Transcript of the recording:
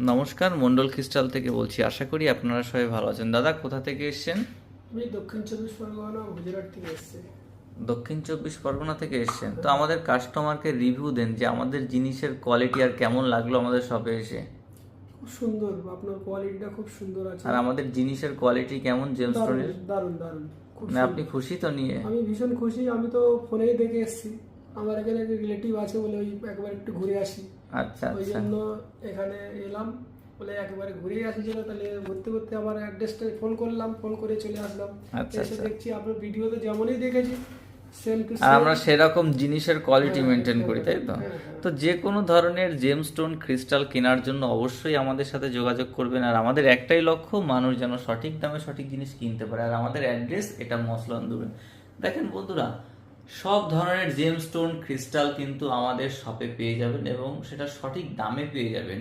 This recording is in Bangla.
নমস্কার, মন্ডল ক্রিস্টাল থেকে বলছি। আশা করি আপনারা সবাই ভালো আছেন। দাদা, কোথা থেকে এসেছেন? আমি দক্ষিণ চব্বিশ পরগনা গুজরাট থেকে এসেছি। দক্ষিণ চব্বিশ পরগনা থেকে এসেছেন। তো আমাদের কাস্টমারকে রিভিউ দেন যে আমাদের জিনিসের কোয়ালিটি আর কেমন লাগলো আমাদের শপে এসে। খুব সুন্দর, আপনার কোয়ালিটিটা খুব সুন্দর আছে। আর আমাদের জিনিসের কোয়ালিটি কেমন দারুণ জেমস্টোনের? দারুণ দারুণ, খুব মানে আপনি সুন্দর। খুশি তো নিয়ে? আমি ভীষণ খুশি। আমি তো ফোনেই দেখে এসেছি। আমার এখানে রিলেটিভ আছে বলে ওই একবার একটু ঘুরে আসি, আচ্ছা ওই আচ্ছা জন্য এখানে এলাম। বলে একেবারে ঘুরেই আসি, ছিল তাহলে ঘুরতে ঘুরতে আমার অ্যাড্রেসটা ফোন করলাম, ফোন করে চলে আসলাম। আচ্ছা এসে আচ্ছা। দেখছি আপনার ভিডিওতে যেমনই দেখেছি সেম টু আর সেম। আমরা সেরকম জিনিসের কোয়ালিটি হ্যাঁ, মেনটেন হ্যাঁ, করি, তাই তো? হ্যাঁ, হ্যাঁ। তো যে কোনো ধরনের জেমস্টোন ক্রিস্টাল কেনার জন্য অবশ্যই আমাদের সাথে যোগাযোগ করবেন। আর আমাদের একটাই লক্ষ্য, মানুষ যেন সঠিক দামে সঠিক জিনিস কিনতে পারে। আর আমাদের অ্যাড্রেস এটা মসলান্দুরে। দেখেন বন্ধুরা, সব ধরনের জেমস্টোন ক্রিস্টাল কিন্তু আমাদের শপে পেয়ে যাবেন এবং সেটা সঠিক দামে পেয়ে যাবেন।